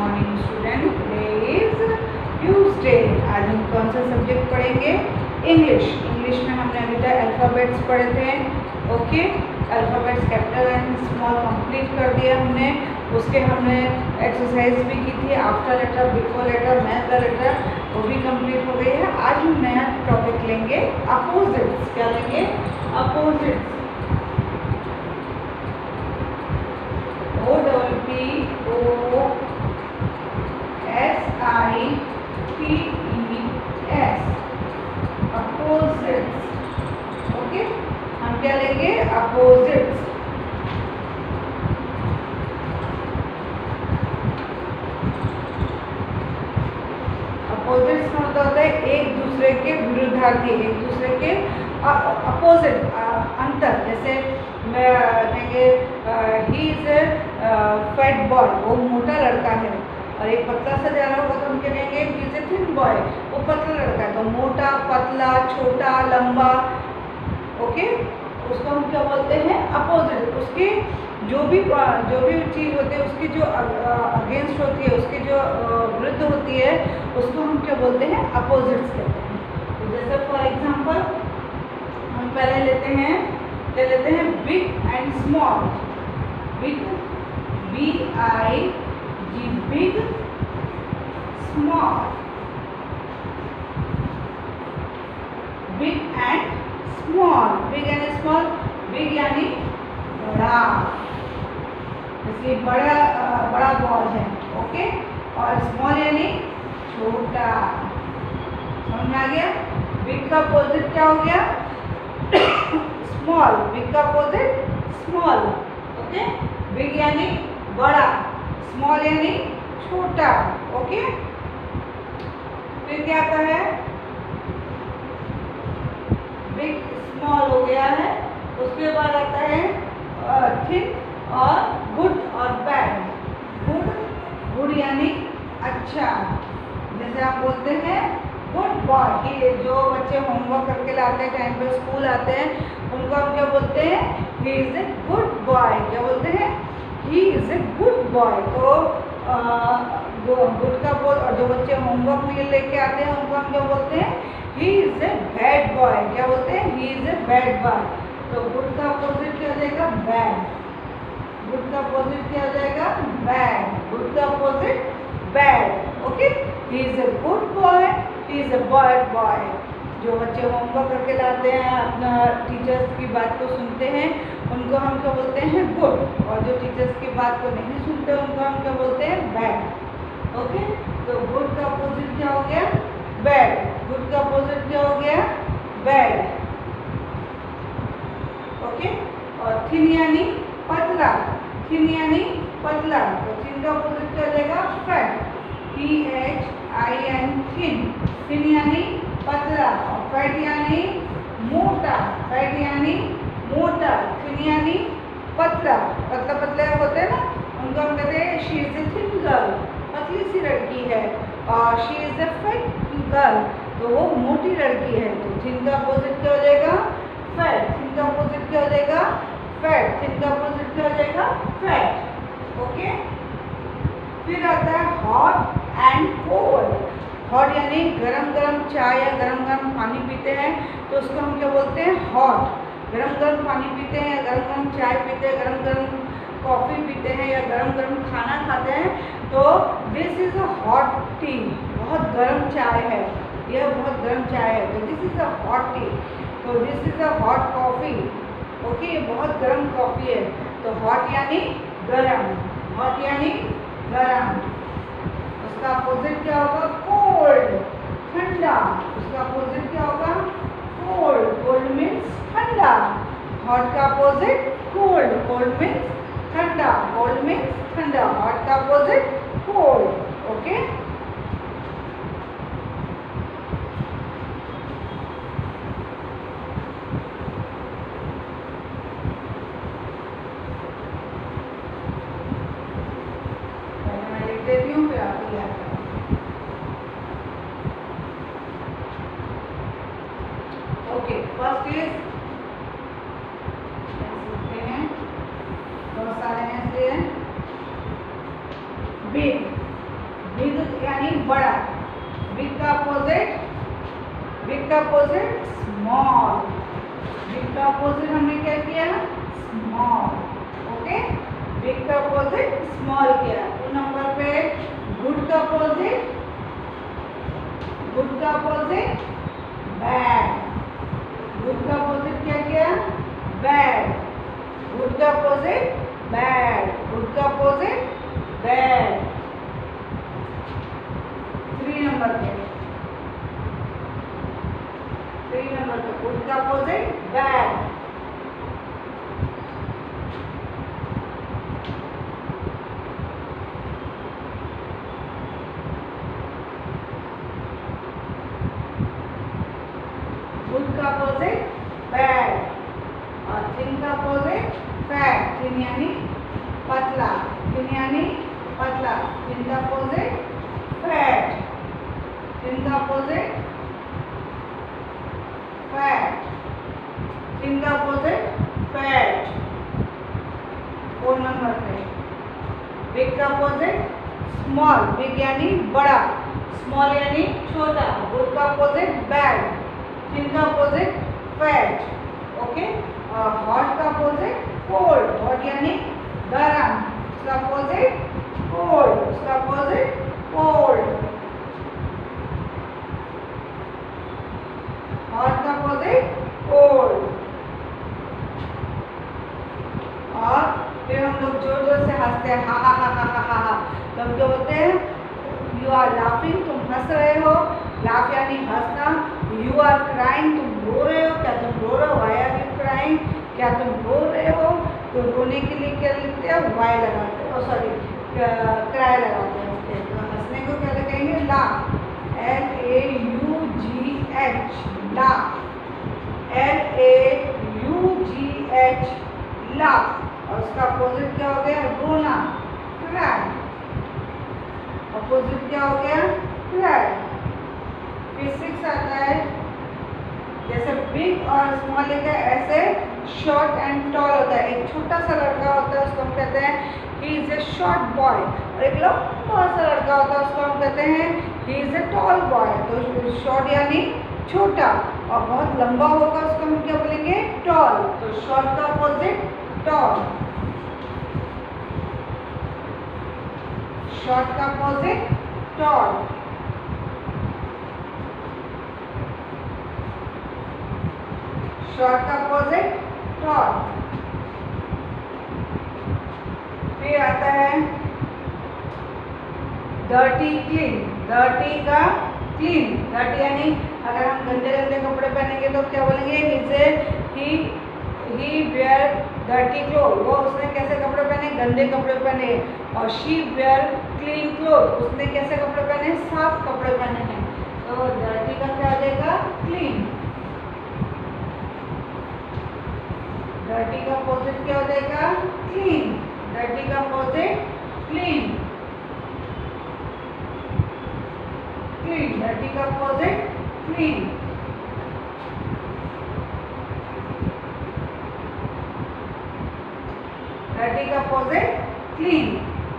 Morning student, today is Tuesday. आज हम कौन सा सब्जेक्ट पढ़ेंगे? इंग्लिश। इंग्लिश में हमने अभी तक अल्फ़ाबेट्स पढ़े थे। Okay, alphabets capital and small complete कर दिया हमने। उसके हमने एक्सरसाइज भी की थी, after letter, before letter, match the letter, वो भी कंप्लीट हो गई है। आज हम नया टॉपिक लेंगे, अपोजिट्स। क्या लेंगे? अपोजिट्स। OPPOSITES, opposites. ओके, हम क्या लेंगे? अपोजिट्स। अपोजिट्स का मतलब होता है एक दूसरे के विरुद्धार्थी, एक दूसरे के अपोजिट, अंतर। जैसे मैं कहेंगे he is a fat boy, वो मोटा लड़का है, और एक पतला सा जा रहा होगा तो हम क्या कहेंगे? He is a thin boy, वो पतला लड़का है। तो मोटा, पतला, छोटा, लंबा, ओके, उसको हम क्या बोलते हैं? अपोजिट। उसके जो भी चीज़ होती है, उसकी जो अगेंस्ट होती है, उसकी जो विरुद्ध होती है, उसको हम क्या बोलते हैं? अपोजिट्स कहते हैं। तो जैसे फॉर एग्जांपल हम पहले लेते हैं, क्या लेते हैं? Big and small. Big, BIG, big, small. Big and small, big and small. Big यानी बड़ा, जैसे बड़ा बॉल है, ओके, और स्मॉल यानी छोटा। समझ में आ गया? बिग का अपोजिट क्या हो गया? स्मॉल। बिग का अपोजिट स्मॉल, ओके। बिग यानी बड़ा, स्मॉल यानी छोटा, ओके। फिर क्या आता है? बिग स्मॉल हो गया है। उसके बाद आता है थिन और गुड और बैड। गुड यानी अच्छा। जैसे आप बोलते हैं गुड बॉय, जो बच्चे होमवर्क करके लाते हैं, टाइम पे स्कूल आते हैं, उनको हम क्या बोलते हैं? He is a good boy. क्या बोलते हैं? He is a good boy. तो गुड का बोल, और जो बच्चे होमवर्क नहीं लेके आते हैं उनको हम क्या बोलते हैं? He is a bad boy. क्या बोलते हैं? He is a bad boy. तो गुड का अपोजिट क्या हो जाएगा? बैड। गुड का अपोजिट क्या हो जाएगा? बैड। गुड का opposite bad, okay. He is a good boy, he is a bad boy. जो बच्चे होमवर्क करके लाते हैं, अपना टीचर्स की बात को सुनते हैं, उनको हम क्या बोलते हैं? गुड। और जो टीचर्स की बात को नहीं सुनते उनको हम क्या बोलते हैं? Bad, okay. तो गुड का अपोजिट क्या हो गया? बैड। गुड का अपोजिट क्या हो गया? Bad, okay. और थिन यानी पतला। थिन यानी पतला। तो थिन का अपोजिट क्या हो जाएगा? फैट। THIN, thin. थिन यानी पतला, और फैट यानी मोटा। फैट यानी मोटा, थिन यानी पतला। पतला पतले होते हैं ना, उनको हम कहते हैं she is a thin girl, पतली सी लड़की है। और she is a fat girl, तो वो मोटी लड़की है। तो थिन का अपोजिट क्या हो जाएगा? फैट। थिन का अपोजिट क्या हो जाएगा? फैट। थिन का अपोजिट क्या हो जाएगा? Fat, okay. फिर आता है हॉट एंड कोल्ड। हॉट यानी गरम गरम चाय या गरम गरम पानी पीते हैं, तो उसको हम क्या बोलते हैं? हॉट। गरम गरम पानी पीते हैं, गरम गरम चाय पीते हैं, गरम गरम कॉफ़ी पीते हैं, या गरम गरम खाना खाते हैं, तो this is a hot T. बहुत गर्म चाय है, यह बहुत गर्म चाय है, तो this is a hot tea. तो this is a hot coffee, okay, ये बहुत गर्म कॉफ़ी है। तो हॉट यानी गरम, हॉट यानी गरम। उसका अपोजिट क्या होगा? कोल्ड, ठंडा। उसका अपोजिट क्या होगा? कोल्ड। कोल्ड मीन्स ठंडा। हॉट का अपोजिट कोल्ड। कोल्ड मीन्स ठंडा। कोल्ड मीन्स ठंडा। हॉट का अपोजिट कोल्ड, ओके। देती हूँ, फिर आप याद करें। ओके, फर्स्ट इज लिखते हैं, बहुत सारे ऐसे हैं। बिग, बिग यानी बड़ा, बिग का अपोजिट स्मॉल, बिग का अपोजिट हमने क्या किया, स्मॉल। ओके, बिग का अपोजिट स्मॉल किया। 2 नंबर पे गुड का अपोजिट बैड, गुड का अपोजिट क्या किया, बैड, गुड का अपोजिट बैड, गुड का अपोजिट बैड। 3 नंबर पे गुड का अपोजिट बैड, गुड का अपोजिट बैड। और थिन का अपोजिट फैट, थिन यानी पतला, थिन यानी पतला, थिन का अपोजिट फैट, थिन का अपोजिट फैट, थिन का अपोजिट फैट। 4 नंबर पे बिग का अपोजिट स्मॉल, बिग यानी बड़ा, स्मॉल यानी छोटा, गुड का अपोजिट बैड, थिन का अपोजिट फैट। ओके, हॉट का अपोजिट कोल्ड, हॉट यानी गरम, उसका अपोजिट कोल्ड, उसका अपोजिट कोल्ड। हॉट का अपोजिट कोल्ड। और फिर हम लोग जोर जोर से हंसते हैं, हा हा हा हा हा हा हा। तो हम क्या बोलते हैं, यू आर लाफिंग, तुम हंस रहे हो, लाफ यानी हंसना। यू आर क्राइंग, तुम रो रहे हो, क्या तुम रो रहे हो, वाई आर यू क्राइंग, क्या तुम रो रहे हो। तो रोने के लिए क्या लिखते हैं, वाई लगाते हैं, सॉरी क्राई लगाते हैं। तो हंसने को क्या लिखेंगे, laugh, LAUGH, laugh, LAUGH, laugh. और उसका अपोजिट क्या हो गया, रोना, क्राई, अपोजिट क्या हो गया, क्राई। फिर 6 आता है, जैसे बिग और स्मॉल लिखा है, ऐसे शॉर्ट एंड टॉल होता है। एक छोटा सा लड़का होता है, उसको हम कहते हैं he is a short boy, और एक लंबा सा लड़का होता है, उसको हम कहते हैं he is a tall boy. तो शॉर्ट यानी छोटा, और बहुत लंबा होगा उसको हम क्या बोलेंगे, टॉल। तो शॉर्ट का अपोजिट टॉल, शॉर्ट का अपोजिट टॉल। शॉर्ट का अपोजिट टॉल। फिर आता है डर्टी क्लीन, डर्टी का क्लीन, डर्टी यानी अगर हम गंदे गंदे कपड़े पहनेंगे तो क्या बोलेंगे, ही वेयर डर्टी क्लोथ, वो उसने कैसे कपड़े पहने, गंदे कपड़े पहने। और शी वेयर क्लीन क्लोथ, उसने कैसे कपड़े पहने, साफ कपड़े पहने हैं। तो डर्टी का क्या हो जाएगा, क्लीन। डर्टी का अपोजिट क्या हो जाएगा, क्लीन, डर्टी का अपोजिट क्लीन, क्लीन, डर्टी का अपोजिट क्लीन। डर्टी का अपोजिट क्लीन।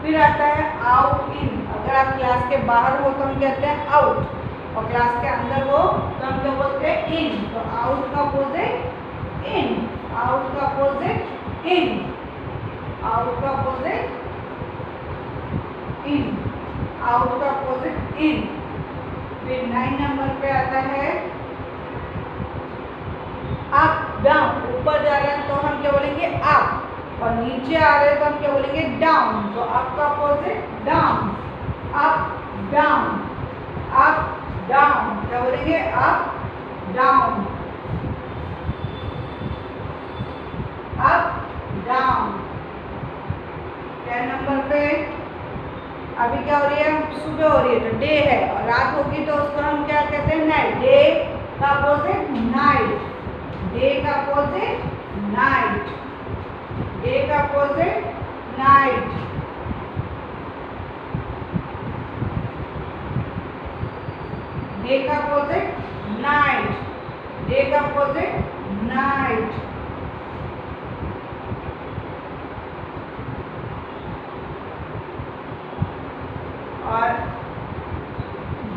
फिर आता है आउट इन, अगर आप क्लास के बाहर हो तो हम कहते हैं आउट, और क्लास के अंदर हो तो हम क्या बोलते हैं, इन। तो आउट का अपोजिट इन, आउट का अपोजिट इन, आउट का अपोजिट इन, आउट का अपोजिट इन। फिर 9 नंबर पे आता है अप डाउन, ऊपर जा रहे हैं तो हम क्या बोलेंगे, अप, और नीचे आ रहे हैं तो हम क्या बोलेंगे, डाउन। तो अप का opposite down, up down, up down, क्या बोलेंगे, up down, up down. 10 number पे अभी क्या हो रही है, सुबह हो रही है तो डे है, और रात होगी तो उसको हम क्या कहते हैं, नाइट। डे का अपोजिट नाइट, डे का अपोजिट नाइट, डे का अपोजिट नाइट। डे का अपोजिट नाइट, डे का अपोजिट नाइट। और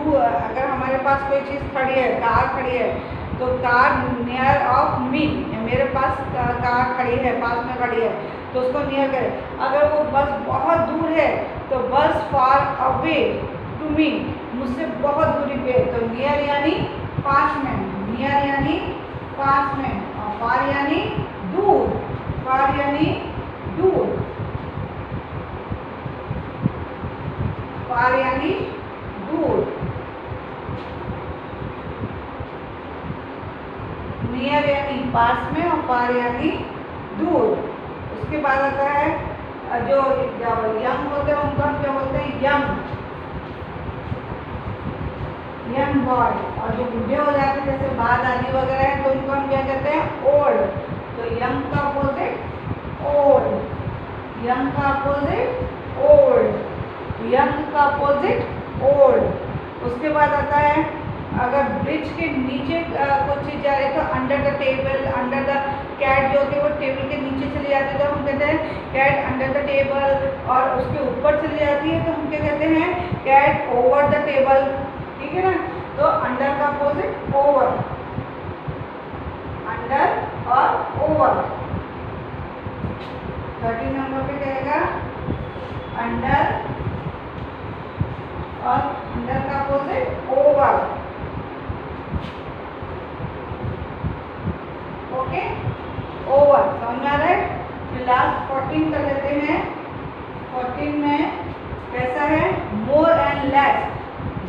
दूर, अगर हमारे पास कोई चीज़ खड़ी है, कार खड़ी है, तो कार नियर ऑफ मी, मेरे पास कार खड़ी है, पास में खड़ी है, तो उसको नियर करें। अगर वो बस बहुत दूर है तो बस फार अवे टू मी, मुझसे बहुत दूरी पे, तो नियर यानी पास में, नियर यानी पास में, और फार यानी दूर, फार यानी दूर, फार यानी दूर, नियर यानी पास में और फार यानी दूर। उसके बाद आता है जो यंग होते हैं उनको हम क्या बोलते हैं, यंग, यंग बॉय। और जो बूढ़े हो जाते हैं जैसे बा दादी वगैरह हैं तो उनको हम क्या कहते हैं, ओल्ड। तो यंग का अपोजिट ओल्ड, यंग का अपोजिट ओल्ड, यंग का अपोजिट ओल्ड। उसके बाद आता है अगर ब्रिज के नीचे कुछ चीज़ जा रही है तो under the table, under the cat जो होती है वो टेबल के नीचे चली जाती है तो हम कहते हैं कैट अंडर द टेबल, और उसके ऊपर चली जाती है तो हम क्या कहते हैं, कैट ओवर द टेबल। ठीक है ना, तो अंडर का अपोजिट ओवर, अंडर और ओवर। 13 नंबर पे कहेगा अंडर, और अंडर का अपोजिट ओवर। ओके, ओवर समझ आ रहा है। फिर लास्ट 14 कर लेते हैं। 14 में कैसा है, मोर एंड लेस।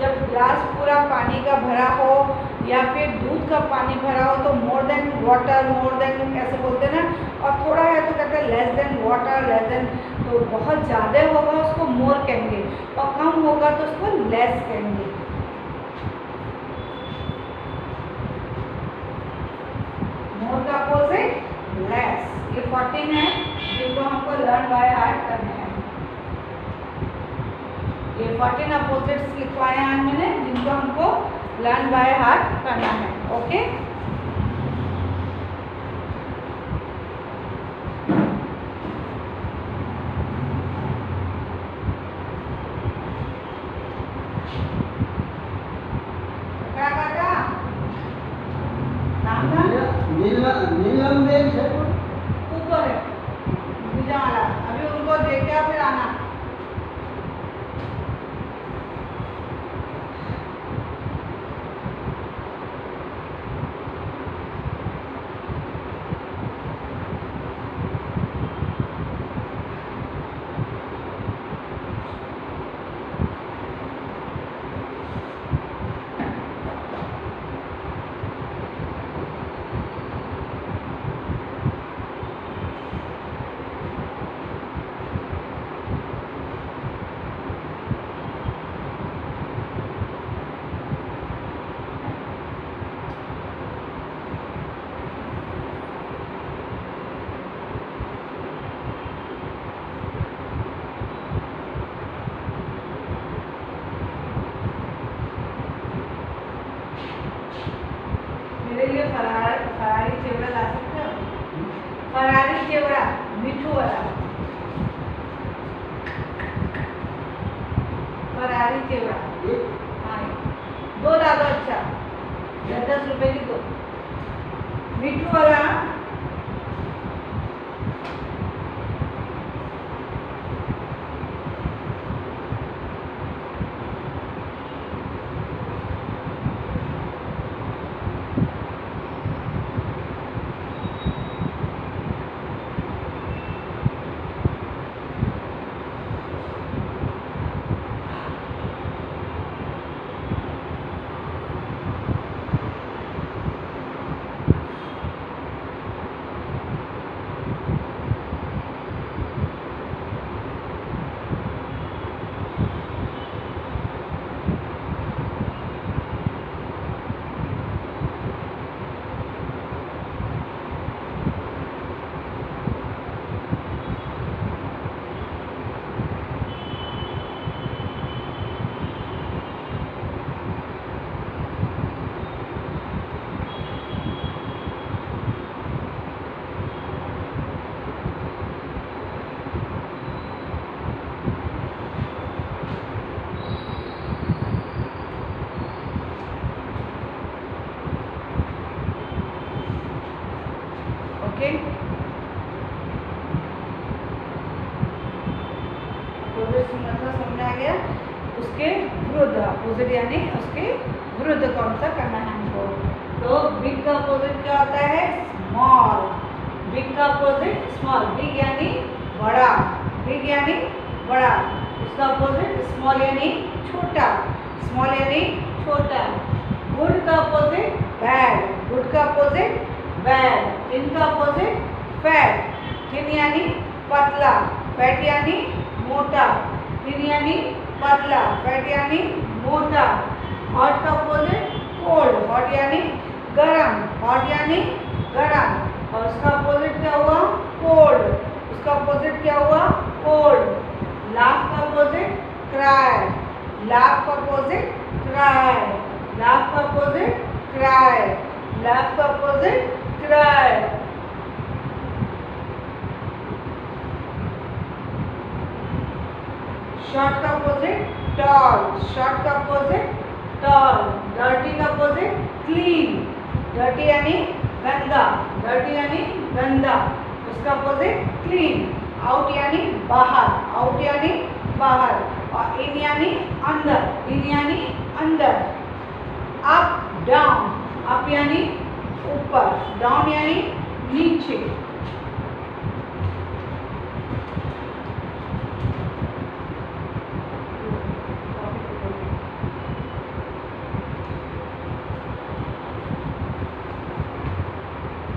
जब ग्लास पूरा पानी का भरा हो या फिर दूध का पानी भरा हो तो more than water, more than ऐसे बोलते हैं ना, और थोड़ा है तो कहते हैं less than water, less than. तो बहुत ज़्यादा होगा उसको मोर कहेंगे, और कम होगा तो उसको लेस कहेंगे। मोर का अपोजिट लेस। ये 14 है जिनको हमको लर्न बाय हार्ट करना है। ये 14 अपोजिट्स लिखवाए हैं मैंने जिनको हमको लर्न बाय हार्ट करना है। ओके, क्या करता नाम था नीलम देश है ऊपर है बीजा वाला, अभी उनको देखा फिर आना। मेरे लिए फरारी चिवड़ा ला सकते हो, फरारी चिवड़ा मिठू वाला, फरारी चिवड़ा। हाँ, 2 ला दो। अच्छा 10-10 रुपए की 2 मिठू वाला। उसके विरुद्ध, अपोजिट यानी उसके विरुद्ध कौन सा करना है हमको। तो बिग का अपोजिट क्या होता है, स्मॉल। बिग का अपोजिट स्मॉल, बिग यानी बड़ा, बिग यानी बड़ा, उसका अपोजिट स्मॉल यानी छोटा, स्मॉल यानी छोटा। गुड का अपोजिट बैड, गुड का अपोजिट बैड। थिन का अपोजिट फैट, थिन यानी पतला, फैट यानी मोटा, थिन यानी पतला, फैट यानी मोटा। हॉट का अपोजिट कोल्ड, हॉट यानी गरम, हॉट यानी गरम, और उसका अपोजिट क्या हुआ, कोल्ड, उसका अपोजिट क्या हुआ, कोल्ड। लाफ का अपोजिट क्राई, लाफ का अपोजिट क्राई, लाफ का अपोजिट क्राई, लाफ का अपोजिट क्राई। शॉर्ट का अपोजिट टॉल, शॉर्ट का अपोजिट टॉल। डर्टी का अपोजिट क्लीन, डर्टी यानी गंदा, डर्टी यानी गंदा, उसका अपोजिट क्लीन। आउट यानी बाहर, आउट यानी बाहर, और इन यानी अंदर, इन यानी अंदर। अप डाउन, अप यानी ऊपर, डाउन यानी नीचे।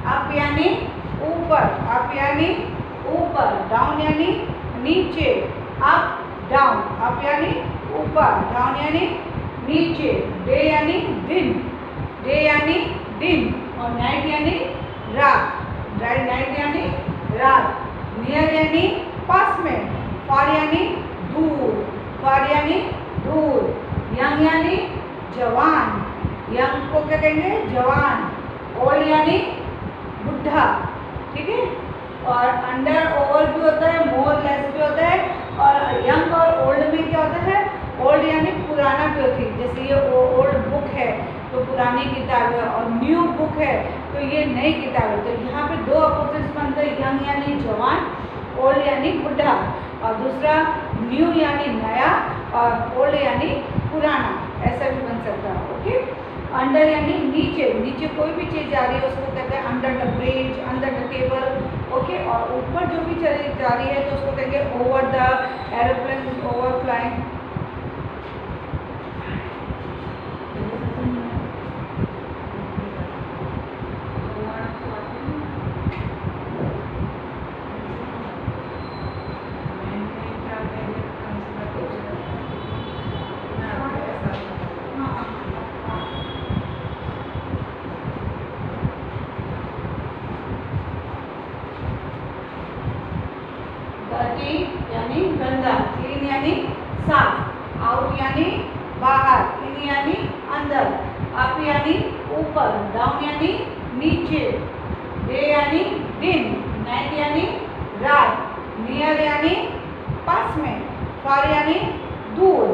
अप यानी ऊपर, अप यानी ऊपर, डाउन यानी नीचे। अप डाउन, अप यानी ऊपर, डाउन यानी नीचे। डे यानी दिन, डे यानी दिन, और नाइट यानी रात, नाइट यानी रात। नियर यानी पास में, फार यानी दूर, फार यानी दूर। यंग यानी जवान, यंग को क्या कहेंगे, जवान। ओल्ड यानी बुढ़ा, ठीक है। और अंडर ओवर भी होता है, मोर लेस भी होता है, और यंग और ओल्ड में क्या होता है, ओल्ड यानी पुराना भी होती है, जैसे ये ओल्ड बुक है तो पुरानी किताब है, और न्यू बुक है तो ये नई किताब है। तो यहाँ पे दो अपोजिट्स बनते हैं, यंग यानी जवान, ओल्ड यानी बुढ़ा, और दूसरा न्यू यानी नया, और ओल्ड यानी पुराना, ऐसा भी बन सकता है। ओके। अंडर यानी नीचे, नीचे कोई भी चीज़ जा रही है उसको कहते हैं under the bridge, under the table. Okay. और ऊपर जो भी चली जा रही है तो उसको कहेंगे over the aeroplane, over flying. Dirty यानी गंदा, क्लीन यानी साफ, आउट यानी बाहर, इन यानी अंदर, अप यानी ऊपर, डाउन यानी नीचे। डे यानी दिन, नाइट यानी रात। नियर यानी पास में, फार यानी दूर।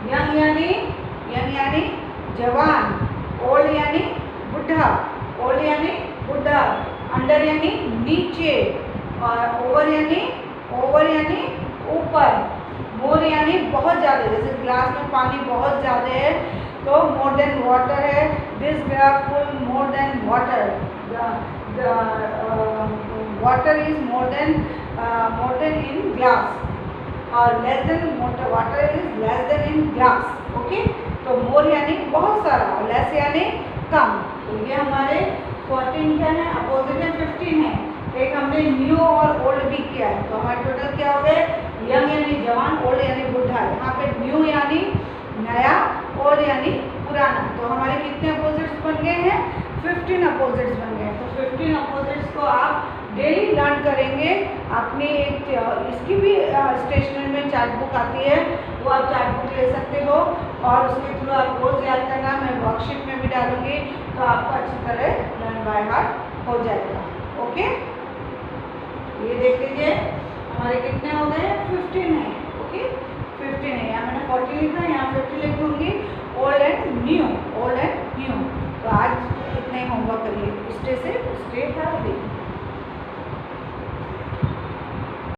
यंग यानी जवान। ओल्ड यानी बुढ़ा, ओल्ड यानी बुढ़ा। अंडर यानी नीचे, और ओवर यानी ऊपर। मोर यानी बहुत ज़्यादा, जैसे ग्लास में पानी बहुत ज़्यादा है तो मोर देन वाटर है, this glass full more than water, water is more than in glass, और less than water is less than in glass. Okay. तो मोर यानी बहुत सारा, और लेस यानी कम। तो ये हमारे 14 क्या है, अपोजिट में 15 है। एक हमने न्यू और ओल्ड भी किया है, तो हमारे टोटल क्या हो गए, यंग यानी जवान, ओल्ड यानी बुढ़ा। यहाँ पे न्यू यानी नया, ओल्ड यानी पुराना। तो हमारे कितने अपोजिट्स बन गए हैं, 15 अपोजिट्स बन गए हैं। तो 15 अपोजिट्स को आप डेली लर्न करेंगे। अपनी एक इसकी भी स्टेशनरी में चार्ट बुक आती है, वो आप चार्ट बुक ले सकते हो, और उसके थ्रू आप रोज़ याद करना, मैं वर्कशीट में भी डालूंगी, तो आपको अच्छी तरह लर्न बाय हार्ट हो जाएगा। ओके। ये देख लीजिए हमारे कितने हो गए, 15 है। ओके। 15 है, यहाँ मैंने 40 लिखा है, यहाँ 50 लिख दूँगी। Old and new, old and new. तो आज इतने होमवर्क करिए, स्टे से स्टे हेल्दी।